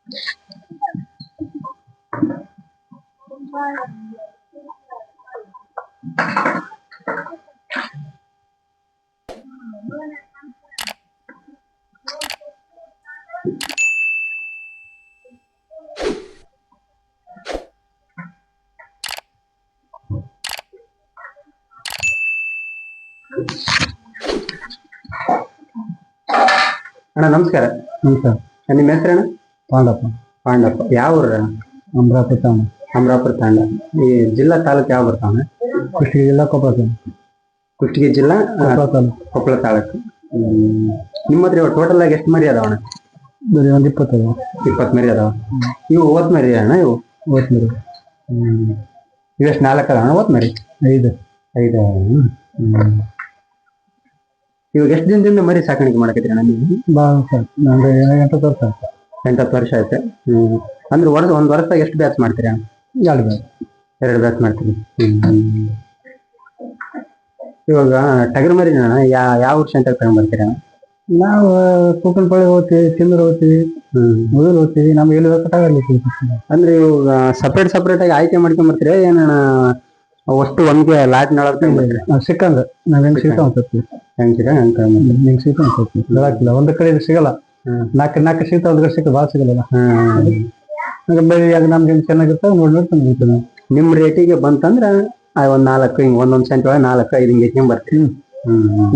ಅಣ್ಣ ನಮಸ್ಕಾರ. ನಮಸ್ಕಾರ. ನಿಮ್ಮ ಹೆಸರಣ್ಣ? ಪಾಂಡಪ್ಪ. ಪಾಂಡಪ್ಪ. ಯಾವ ಊರ? ಅಮರಾಪುರ ತಾಂಡ. ಅಮರಾಪುರ ತಾಂಡ. ಈ ಜಿಲ್ಲಾ ತಾಲೂಕು ಯಾವ ಬರ್ತಾವಣ್ಣ? ಕುಷ್ಟಗಿ ಜಿಲ್ಲಾ, ಕೊಪ್ಪಳ ತಾಲೂಕು. ಕುಷ್ಟಗಿ ಜಿಲ್ಲಾ, ಕೊಪ್ಪಳ ತಾಲೂಕು. ನಿಮ್ಮ ಹತ್ರ ಇವಾಗ ಟೋಟಲ್ ಆಗಿ ಎಷ್ಟು ಮರಿ ಅದಾವಣ್ಣ? ಬರೀ ಒಂದು 20 ಮರಿ ಅದಾವ. ಇವು ಓತ್ ಮರಿ ಅಣ್ಣ? ಇವು ಓತ್ ಮರಿ. ಇವೆಷ್ಟು 4 ಅದಾವಣ್ಣ ಓತ್ ಮರಿ? 5. ಇವಾಗ ಎಷ್ಟು ದಿನದಿಂದ ಮರಿ ಸಾಕಾಣಿಕೆ ಮಾಡಕತ್ತೀರಿ ಅಣ್ಣ ನೀವು? ಭಾಳ ನಂದು 8 ವರ್ಷ ಆಯ್ತು. 8-10 ವರ್ಷ ಆಯ್ತು. ಅಂದ್ರೆ ಒಂದು ವರ್ಷದಾಗ ಎಷ್ಟು ಬ್ಯಾಚ್ ಮಾಡ್ತೀರಿ ಅಣ್ಣ? 2 ಬ್ಯಾಚ್. 2 ಬ್ಯಾಚ್ ಮಾಡ್ತೀರಿ. ಇವಾಗ ಟಗರ್ ಮರಿ ಯಾವ ವರ್ಷ ಅಂತ ತಗೊಂಡ್ಬರ್ತೀರಿ ಅಣ್ಣ? ನಾವು ತೂಕನಪಳ್ಳಿ ಹೋಗ್ತೀವಿ, ಚಿಂದ್ರ ಹೋಗ್ತೀವಿ, ಮೊದಲು ಹೋಗ್ತೀವಿ. ನಮ್ಗೆ ಎಲ್ಲಿ ಬೇಕಾಗಲಿ. ಅಂದ್ರೆ ಇವಾಗ ಸಪ್ರೇಟ್ ಆಗಿ ಆಯ್ಕೆ ಮಾಡ್ಕೊಂಡ್ಬರ್ತೀರಿ ಏನಣ್ಣ? ಅಷ್ಟು ಒಂದೇ ಲಾಟ್ ಸಿಕ್ಕಂದ್ರೆ ನಾವ್ ಹೆಂಗ್ ಸಿಗ್ತಾವ ಅನ್ಸತ್ತಿ. ಹೆಂಗ್ ಸಿಗ್ತಾವ ಅನ್ಸತ್ತಿ. ಹೇಳಾಕಿಲ್ಲ, ಒಂದ್ ಕಡೆ ಸಿಗಲ್ಲ. 4 ಸಿಗ್ತಾವ, ಒಂದ್ ಕಡೆ ಸಿಕ್ಕ ಭಾಳ ಸಿಗಲ್ಲ. ಬೆಳಿ ಅದು ನಮ್ಗೆ ಹೆಂಗ್ ಚೆನ್ನಾಗಿರ್ತಾವ ನೋಡಿ ತಂದ್ಬಿಡ್ತೀವಿ. ನಿಮ್ ರೇಟಿಗೆ ಬಂತಂದ್ರ ಒಂದ್ 4 ಹಿಂಗ್ ಒಂದೊಂದ್ ಸೆಂಟ್ ಒಳಗೆ 4-5 ಹಿಂಗ್ ಎತ್ಕೊಂಡ್ಬರ್ತೀವಿ.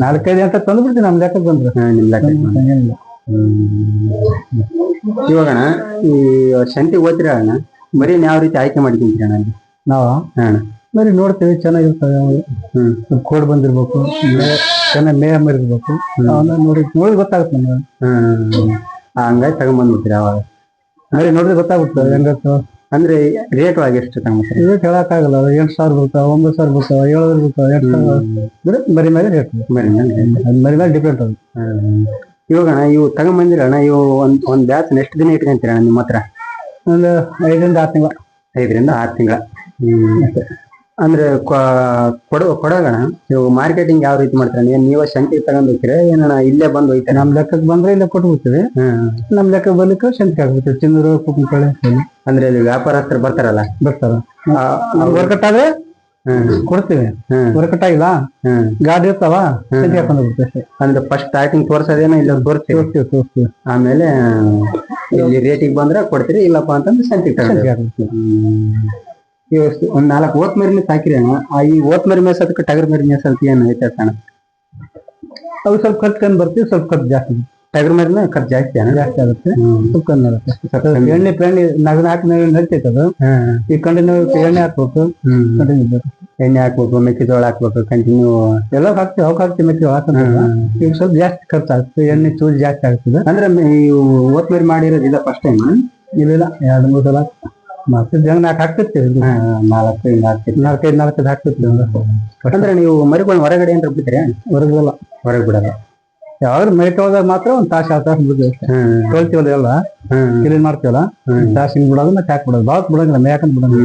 4-5 ಅಂತ ತಂದ್ಬಿಡ್ತೀವಿ ನಮ್ ಲೆಕ್ಕಕ್ಕೆ ಬಂದ್ರೆ. ನಿಮ್ ಲೆಕ್ಕ. ಇವಾಗಣ ಈ ಸಂತಿಗೆ ಓದ್ತಿರ ಅಣ್ಣ, ಮರಿನ ಯಾವ ರೀತಿ ಆಯ್ಕೆ ಮಾಡ್ಕೊಂತೀರಿ ಅಣ್ಣ? ನಾವ ಮರಿ ನೋಡ್ತೀವಿ, ಚೆನ್ನಾಗಿರ್ತವೆ. ಕೋಡ್ ಬಂದಿರ್ಬೇಕು, ಚೆನ್ನಾಗಿ ಮೇಯ ಮರಿರ್ಬೇಕು. ನೋಡಿ ಗೊತ್ತಾಗುತ್ತೆ ನಮ್ಗೆ. ಹಂಗಾಗಿ ತಗೊಂಡ್ಬಂದ್ಬಿಡ್ತೀರಿ ಅವಾಗ? ಮರಿ ನೋಡಿದ್ರೆ ಗೊತ್ತಾಗುತ್ತೆ ಹೆಂಗತ್ತು. ಅಂದ್ರೆ ರೇಟ್ ಒಳಗೆ ಎಷ್ಟು ತಗೊಂಡ್ಬಿಡ್ತೀರಿ? ರೇಟ್ ಹೇಳಕ್ಕಾಗಲ್ಲ. 8,000 ಬರ್ತಾವ, 9,000 ಬರ್ತಾವ, 7,000 ಬರ್ತಾವ, 8,000. ಮರಿ ಮೇಲೆ ರೇಟ್, ಮರಿ ಮೇಲೆ ಡಿಪೆಂಡ್ ಅದು. ಇವಾಗಣ ಇವು ತಗೊಂಡ್ಬಂದಿರಣ್ಣ, ಇವು ಒಂದ್ ಬ್ಯಾಚ್ ಎಷ್ಟು ದಿನ ಇಟ್ಕೊಂತೀರಣ್ಣ ನಿಮ್ಮ ಹತ್ರ? ಒಂದು 5ರಿಂದ 6 ತಿಂಗಳ. 5ರಿಂದ 6 ತಿಂಗಳ. ಅಂದ್ರೆ ಕೊಡೋಗಣ ಇವು ಮಾರ್ಕೆಟಿಂಗ್ ಯಾವ ರೀತಿ ಮಾಡ್ತೀರ? ನೀವ ಸಂತಿಗೆ ತಗೊಂಡ್ ಹೋಗ್ತೀರ ಏನಣ್ಣ ಇಲ್ಲೇ ಬಂದು ಹೋಯ್ತಾರೆ? ನಮ್ ಲೆಕ್ಕಕ್ಕೆ ಬಂದ್ರೆ ಇಲ್ಲೇ ಕೊಟ್ಬಿಡ್ತೀವಿ. ನಮ್ ಲೆಕ್ಕ ಬರ್ಲಿಕ್ಕೆ ಸಂತಿಗೆ ಹಾಕ್ಬಿಡ್ತೀವಿ. ಚಿನ್ನೂರು, ಕುಕ್ಕನಪಳ್ಳಿ. ಅಂದ್ರೆ ಇಲ್ಲಿ ವ್ಯಾಪಾರಸ್ಥರು ಬರ್ತಾರ. ವರ್ಕಟ್ ಆದ್ರೆ ಕೊಡ್ತೀವಿ. ವರ್ಕಟ್ ಆಗಿಲ್ಲ ಗಾಡಿ ಇರ್ತಾವ, ಸಂತಿಗೆ ಹಾಕೊಂಡು ಹೋಗ್ಬಿಡ್ತೀವಿ. ಅಂದ್ರೆ ಫಸ್ಟ್ ಸ್ಟಾರ್ಟಿಂಗ್ ತೋರ್ಸೋದೇನೋ ಇಲ್ಲ ತೋರಿಸ್ತೀವಿ. ಆಮೇಲೆ ಇಲ್ಲಿ ರೇಟಿಗೆ ಬಂದ್ರೆ ಕೊಡ್ತೀರಿ, ಇಲ್ಲಪ್ಪ ಅಂತಂದ್ರೆ ಸಂತಿಗೆ ಹಾಕ್ಬಿಡ್ತೀವಿ. ಒಂದ್ 4 ಓತ್ ಮರಿನ ಸಾಕಿರಿ ಅಣ್ಣ. ಈ ಓತ್ ಮರಿ ಮೇಸದಕ್ಕೆ ಟಗರ್ ಮರಿ ಮೇಸದಕ್ಕೆ ಏನು ವ್ಯತ್ಯಾಸ ಅಣ್ಣ? ಅವು ಸ್ವಲ್ಪ ಖರ್ಚು ಕಂಡು ಬರ್ತೀವಿ, ಸ್ವಲ್ಪ ಖರ್ಚು ಜಾಸ್ತಿ. ಟಗರ್ ಮರಿನ ಖರ್ಚು ಜಾಸ್ತಿ ಆಗುತ್ತೆ, ಸ್ವಲ್ಪ ಕಮ್ಮಿ ಆಗುತ್ತೆ. ಎಣ್ಣೆ ನಗನ ಹಾಕಿ ನಡಿತೈತೆ ಅದು. ಈ ಕಂಟಿನ್ಯೂ ಎಣ್ಣೆ ಹಾಕ್ಬೇಕು, ಎಣ್ಣೆ ಹಾಕ್ಬೇಕು, ಮೆಕ್ಕೆಜೋಳ ಹಾಕ್ಬೇಕು, ಕಂಟಿನ್ಯೂ ಎಲ್ಲ ಹಾಕ್ತಿವಿ. ಅವಾಗ ಹಾಕ್ತಿವಿ ಮೆಕ್ಕೆಜೋಳ ಹಾಕೋದು. ಈಗ ಸ್ವಲ್ಪ ಜಾಸ್ತಿ ಖರ್ಚಾಗುತ್ತೆ, ಎಣ್ಣೆ ಚೂರು ಜಾಸ್ತಿ ಆಗ್ತದೆ. ಅಂದ್ರೆ ಈ ಓತ್ ಮರಿ ಮಾಡಿರೋದಿಲ್ಲ ಫಸ್ಟ್ ಟೈಮ್? ಇಲ್ಲ, 2-3 ಸಲ ಮಾಡ್ತಿದ್ವಿ. 4 ಹಾಕ್ತಿರ್ತೀವಿ. 4-5 ಹಾಕ್ತಿರ್ತೀವಿ. ಅಂದ್ರೆ ನೀವು ಮರಿಗಳನ್ನ ಹೊರಗಡೆ ಏನಾರ ಬಿಡ್ತೀರಾ? ಹೊರಗೆ ಬಿಡಲ್ಲ. ಯಾವಾಗ ಮೈ ತೊಳೆದಾಗ ಮಾತ್ರ ಒಂದ್ ತಾಸು 2 ತಾಸು ಬಿಡ್ತೀವಿ. ತೊಳ್ತೀವಲ್ಲ ಎಲ್ಲ ಕ್ಲೀನ್ ಮಾಡ್ತೀವಲ್ಲ, ತಾಸು ಹಿಂಗ್ ಬಿಡೋದು, ಮತ್ತೆ ಹಾಕಿ ಬಿಡೋದು. ಭಾಳ ಬಿಡಂಗಿಲ್ಲ, ಮೇಯಾಕಂತ ಬಿಡಂಗಿಲ್ಲ.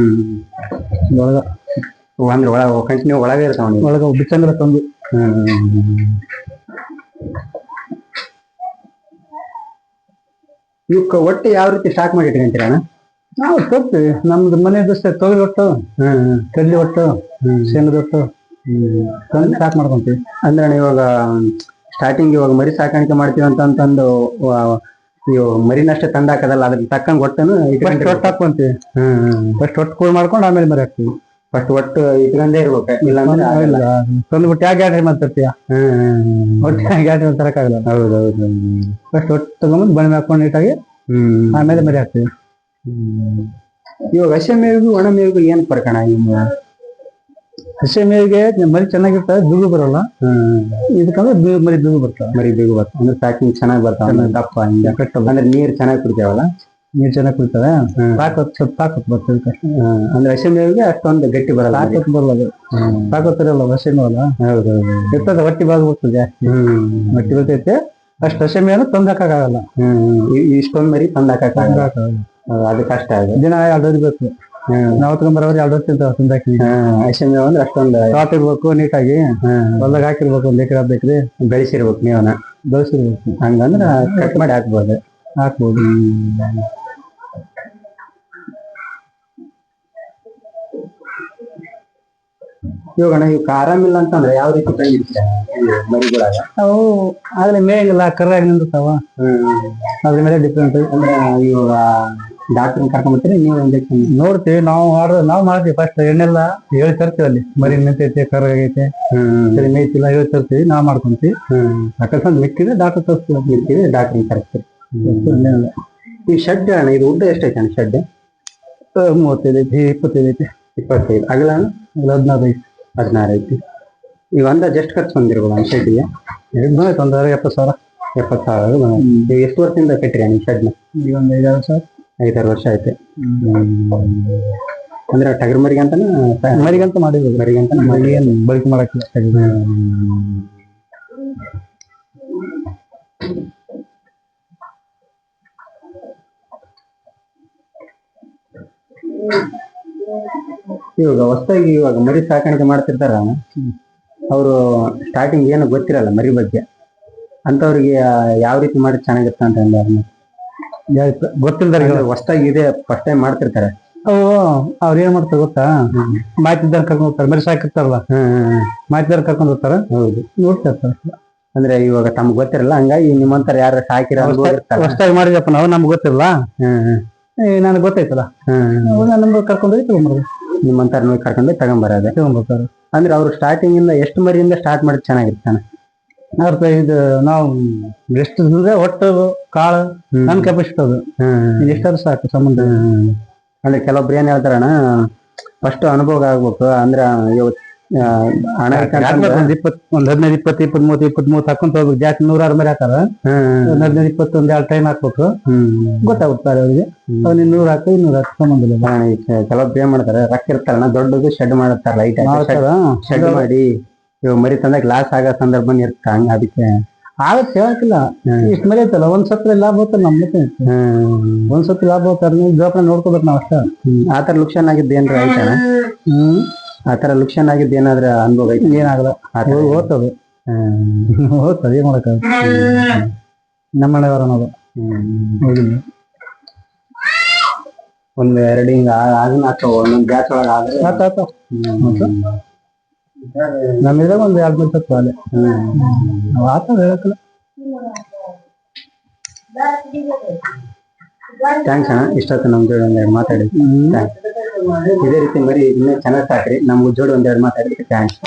ಅಂದ್ರೆ ಕಂಟಿನ್ಯೂ ಒಳಗೆ ಇರ್ತಾವ, ಒಳಗೆ ಬಿಚ್ಚಂಗಿಲ್ಲ ತಂದು. ಇವಕ್ಕ ಒಟ್ಟು ಯಾವ ರೀತಿ ಸ್ಟಾಕ್ ಮಾಡಿ ಇಟ್ಕೊಂತೀರ ಅಣ್ಣ? ನಾವು ತರ್ತೀವಿ. ನಮ್ದು ಮನೆಯದಷ್ಟೇ ತೊಗರಿ ಒಟ್ಟು, ಕಡ್ಲಿ ಒಟ್ಟು, ಶೇಂಗದ ಒಟ್ಟು ತಂದು ಸ್ಟಾಕ್ ಮಾಡ್ಕೊಂತೀವಿ. ಅಂದ್ರೆ ಇವಾಗ ಸ್ಟಾರ್ಟಿಂಗ್ ಇವಾಗ ಮರಿ ಸಾಕಾಣಿಕೆ ಮಾಡ್ತೀವಿ ಅಂತಂದು ಇವು ಮರಿನಷ್ಟೇ ತಂದು ಹಾಕೋದಲ್ಲ, ಅದ್ರ ತಕ್ಕಂಗೆ ಒಟ್ಟನು ಒಟ್ಟು ಹಾಕೊಂತೀವಿ. ಫಸ್ಟ್ ಒಟ್ಟು ಕೂಲ್ ಮಾಡ್ಕೊಂಡು ಆಮೇಲೆ ಮರಿ ಹಾಕ್ತೀವಿ. ಫಸ್ಟ್ ಒಟ್ಟು ಇಟ್ಕೊಂಡೇ ಇರ್ಬೇಕು, ಇಲ್ಲ ತಂದ್ಬಿಟ್ಟು ಯಾವ ಗ್ಯಾಟ್ರಿ ಮಾಡ್ತಿರ್ತೀಯ? ಒಟ್ಟು ಗ್ಯಾಟ್ರಿ ತರಕಾಗಲ್ಲ. ಹೌದೌದು. ಫಸ್ಟ್ ಒಟ್ಟು ತಗೊಂಡ್ಬಂದು ಬಣ್ಣ ಹಾಕೊಂಡು ನೀಟಾಗಿ ಆಮೇಲೆ ಮರಿ ಹಾಕ್ತೀವಿ. ಇವಾಗ ಹಸಿ ಮೇವಿಗೂ ಒಣ ಮೇವಿಗೂ ಏನ್ ಫರ್ಕ್ ಅಣ್ಣ? ಹಸಿ ಮೇವಿಗೆ ಮರಿ ಚೆನ್ನಾಗಿರ್ತವೆ, ಬಿಗು ಬರಲ್ಲ. ಇದಕ್ಕಂದ್ರೆ ಮರಿ ಬಿಗು ಬರ್ತಾವ. ಅಂದ್ರೆ ಪ್ಯಾಕಿಂಗ್ ಚೆನ್ನಾಗಿ ಬರ್ತಾವ, ದಪ್ಪ ಹಿಂಗೆ ಅಂದ್ರೆ ನೀರ್ ಚೆನ್ನಾಗಿ ಕುಡಿತಾವಲ್ಲ? ನೀರ್ ಚೆನ್ನಾಗಿ ಕುಡಿತಾವೆ, ಸ್ವಲ್ಪ ತಾಕತ್ ಬರ್ತದೆ. ಅಂದ್ರೆ ಹಸಿ ಮೇವಿಗೆ ಅಷ್ಟೊಂದು ಗಟ್ಟಿ ಬರಲ್ಲ, ತಾಕತ್ ಬರಲ್ಲ. ತಾಕತ್ ಇರಲ್ಲ ಹಸಿ ಮೇವಲ್ಲ. ಇರ್ತದೆ, ಹೊಟ್ಟಿ ಭಾಗ ಬರ್ತದೆ ಜಾಸ್ತಿ. ಹೊಟ್ಟಿ ಬರ್ತೈತೆ, ಅಷ್ಟು ಹಸಿ ಮೇವನ್ನು ತಂದು ಹಾಕಕ್ಕಾಗಲ್ಲ. ಇಷ್ಟೊಂದು ಮರಿ ತಂದು ಹಾಕಕ್ಕಾಗಲ್ಲ, ಅದು ಕಷ್ಟ ಆಗಿದೆ. ದಿನ 2 ವರ್ಷ ಬೇಕು. ನಾವು ತಗೊಂಡ್ಬರೋರು 2 ವರ್ಷ ತಿಂತಾವ ತಂದಾಕಿ. ಹಸಿ ಮೇವು ಅಂದ್ರೆ ಅಷ್ಟೊಂದು ಟಾಪ್ ಇರ್ಬೇಕು, ನೀಟಾಗಿ ಹೊಲ್ದಾಗ ಹಾಕಿರ್ಬೇಕು. 1 ಎಕರೆ 2 ಎಕರೆ ಬೆಳೆಸಿರ್ಬೇಕು, ಮೇವನ್ನ ಬೆಳೆಸಿರ್ಬೇಕು. ಹಂಗಂದ್ರೆ ಕಟ್ ಮಾಡಿ ಹಾಕ್ಬೋದು. ಇವಾಗ ಅಣ್ಣ ಇವಕ್ಕೆ ಆರಾಮಿಲ್ಲ ಅಂತಂದ್ರೆ ಯಾವ ರೀತಿ ಕೈ ಇಡ್ತೀರಾ ಮರಿಗಳಾಗ? ಅವು ಆಗ್ಲೇ ಮೇಗಿಲ್ಲ ಕರ್ರಾಗಿ ನಿಂದಿರ್ತಾವ, ಅದ್ರ ಮೇಲೆ ಡಿಪೆಂಡ್. ಅಂದ್ರೆ ಇವಾಗ ಡಾಕ್ಟರ್ ಕರ್ಕೊಂಡ್ಬರ್ತೀರಿ, ನೀವು ಇಂಜೆಕ್ಷನ್ ನೋಡ್ತೀವಿ, ನಾವು ಮಾಡ್ತೀವಿ. ಫಸ್ಟ್ ಎಣ್ಣೆಲ್ಲ ಹೇಳಿ ತರ್ತೀವಿ, ಅಲ್ಲಿ ಮರಿ ನಿಂತೈತೆ ಕರ್ರಾಗೈತೆ ಸರಿ ಮೇಯ್ತಿಲ್ಲ ಹೇಳಿ ತರ್ತೀವಿ, ನಾವ್ ಮಾಡ್ಕೊಂತೀವಿ. ಅಕಸ್ಮಾತ್ ಮಿಕ್ಕಿದ್ರೆ ಡಾಕ್ಟರ್ ತೋರಿಸ್ತೀವಿ, ಮಿಕ್ಕಿದ್ರೆ ಡಾಕ್ಟರ್ ಕರೆಸ್ತೀರಿ. ಈ ಶೆಡ್ ಅಣ್ಣ ಇದು ಉದ್ದ ಎಷ್ಟೈತೆ ಅಣ್ಣ ಶೆಡ್? 35 ಐತಿ, 25 ಐತಿ. 25 ಅಗಲ ಅಣ್ಣ? 16 ಐತಿ. 16 ಐತಿ. ಈಗ ಅಂದಾಜ್ ಎಷ್ಟು ಖರ್ಚು ಬಂದಿರ್ಬೋದು ಅಣ್ಣ ಶೆಡ್ಗೆ? ಬಂದೈತೆ ಒಂದು 70,000. 70,000. ನೀವು ಎಷ್ಟು ವರ್ಷದಿಂದ ಕಟ್ಟಿರಿ ನಿಮ್ಮ ಶೆಡ್ನ? ಈಗ ಒಂದು 5-6 ವರ್ಷ. 5-6 ವರ್ಷ ಆಯ್ತು. ಅಂದ್ರೆ ಟಗರ್ ಮರಿಗೆ ಅಂತಾನೆ ಮರಿಗಂತ ಮಾಡಿದ್ವಿ, ಮರಿಗಂತ ಮರಿ ಏನು ಬಳಕೆ ಮಾಡಕ್ಕಿಲ್ಲ. ಇವಾಗ ಹೊಸದಾಗಿ ಇವಾಗ ಮರಿ ಸಾಕಾಣಿಕೆ ಮಾಡ್ತಿರ್ತಾರ, ಅವರು ಸ್ಟಾರ್ಟಿಂಗ್ ಏನು ಗೊತ್ತಿರಲ್ಲ ಮರಿ ಬಗ್ಗೆ, ಅಂತವ್ರಿಗೆ ಯಾವ ರೀತಿ ಮಾಡಿ ಚೆನ್ನಾಗಿರ್ತ ಅಂತ ಗೊತ್ತಿಲ್ದಾರ ಹೊಸದಾಗಿ ಇದೆ ಫಸ್ಟ್ ಟೈಮ್ ಮಾಡ್ತಿರ್ತಾರೆ. ಅವ್ರು ಏನ್ ಮಾಡ್ತಾರೆ ಗೊತ್ತಾ, ಮಾಹಿತಿದಾರ ಕರ್ಕೊಂಡ್ ಹೋಗ್ತಾರೆ, ಮರಿ ಸಾಕಿರ್ತಾರಲ್ಲ ಮಾಹಿತಿದಾರ ಕರ್ಕೊಂಡ್ ಹೋಗ್ತಾರ. ಹೌದು, ನೋಡ್ತಿರ್ತಾರೆ. ಅಂದ್ರೆ ಇವಾಗ ತಮ್ಗೆ ಗೊತ್ತಿರಲ್ಲ, ಹಂಗಾಗಿ ನಿಮ್ಮಂತರ ಯಾರು ಸಾಕಿರ ಹೊಸದಾಗಿ ಮಾಡಿದಪ್ಪ ನಾವು, ನಮ್ಗೆ ಗೊತ್ತಿರಲ್ಲ, ನನಗೆ ಗೊತ್ತೈತಲ್ಲ, ನಮ್ಗೆ ಕರ್ಕೊಂಡೋಗಿ ತಗೊಂಡ್ಬರೋದು. ನಿಮ್ಮಂತರ ನೀವು ಕರ್ಕೊಂಡು ತಗೊಂಡ್ಬರ್ತಾರೆ. ಅಂದ್ರೆ ಅವ್ರು ಸ್ಟಾರ್ಟಿಂಗ್ ಇಂದ ಎಷ್ಟು ಮರಿಯಿಂದ ಸ್ಟಾರ್ಟ್ ಮಾಡಿದ್ ಚೆನ್ನಾಗಿರ್ತಾನೆ? ಇದು ನಾವು ಎಷ್ಟು ಅಂದ್ರೆ ಒಟ್ಟು ಕಾಳು ನನ್ ಕೆಪಾಸಿಟಿ ಅದು ಎಷ್ಟಾದ್ರೂ ಸಾಕು ಸಂಬಂಧ. ಅಂದ್ರೆ ಕೆಲವೊಬ್ರು ಏನ್ ಹೇಳ್ತಾರಣ್ಣ, ಫಸ್ಟ್ ಅನುಭವ ಆಗ್ಬೇಕು, ಅಂದ್ರ ಹಣ ಒಂದ್ 15, 20, 20, 23 ಹಾಕೊಂತ ಹೋಗ್ಬೇಕು. ಜಾಸ್ತಿ 100 ಮರಿ ಹಾಕಾರ, 15, 20 ಒಂದ್ ಟೈಮ್ ಹಾಕ್ಬೇಕು, ಗೊತ್ತಾಗುತ್ತಾರೆ ಅವ್ರಿಗೆ. ಅವ್ನ 100 ಹಾಕು 200 ಹಾಕು ಸಂಬಂಧ ಇಲ್ಲ. ಕೆಲವೊಬ್ರು ಏನ್ ಮಾಡ್ತಾರೆ, ರೊಕ್ಕ ಇರ್ತಾರಣ್ಣ ದೊಡ್ಡದು ಶೆಡ್ ಮಾಡ್ತಾರ, ಲೈಟ್ ಶೆಡ್ ಮಾಡಿ ಇವಾಗ ಮರಿ ತಂದಾಗ ಲಾಸ್ ಆಗೋ ಸಂದರ್ಭ ಇರ್ತ, ಹಂಗ ಅದಕ್ಕೆ ಆಗತ್ ಹೇಳಕ್ಕಿಲ್ಲ. ಇಷ್ಟ ಮರಿ ಐತಲ್ಲ, ಒಂದ್ ಸತ್ರ ಲಾಭ ಹೋಗ್ತಾರೆ, ನಮ್ ಒಂದ್ ಸತ್ರ ಲಾಭ ಹೋಗ್ತಾರೆ, ಜೋಪಾನ ನೋಡ್ಕೋಬೇಕು ನಾವ್ ಅಷ್ಟ. ಆತರ ಲುಕ್ಷನ್ ಆಗಿದ್ದು ಏನ್ರ ಆಯ್ತಣ್ಣ? ಆತರ ಲುಕ್ಷನ್ ಆಗಿದ್ದು ಏನಾದ್ರ ಅನುಭವ ಐತಿ? ಏನಾಗಲ್ಲ, ಓದ್ತದೆ ಓದ್ತದೆ, ಏನ್ ಮಾಡಕ ನಮ್ಮ ಮನೆಯವ್ರ ಅನ್ನೋದು. ಒಂದ್ 2 ಹಿಂಗ ಆಗನ ಹಾಕೋ ಒಂದೊಂದ್ ಬ್ಯಾಚ್ ಒಳಗ ಆದ್ರೆ ನಮ್ಮಿದ್ರಾಗ ಒಂದ್ 2-3 ಸತ್ತು ಅಲ್ಲೇ ಆತ ಹೇಳಕ್ಕಲ್ಲ. ಥ್ಯಾಂಕ್ಸ್ ಅಣ್ಣ, ಇಷ್ಟೊತ್ತು ನಮ್ ಜೋಡಿ ಒಂದೆರಡು ಮಾತಾಡಿ. ಇದೇ ರೀತಿ ಮರಿ ಇನ್ನೂ ಚೆನ್ನಾಗಿ ಸಾಕ್ರಿ, ನಮ್ಗೆ ಜೋಡಿ ಒಂದೆರಡು ಮಾತಾಡಿ. ಥ್ಯಾಂಕ್ಸ್.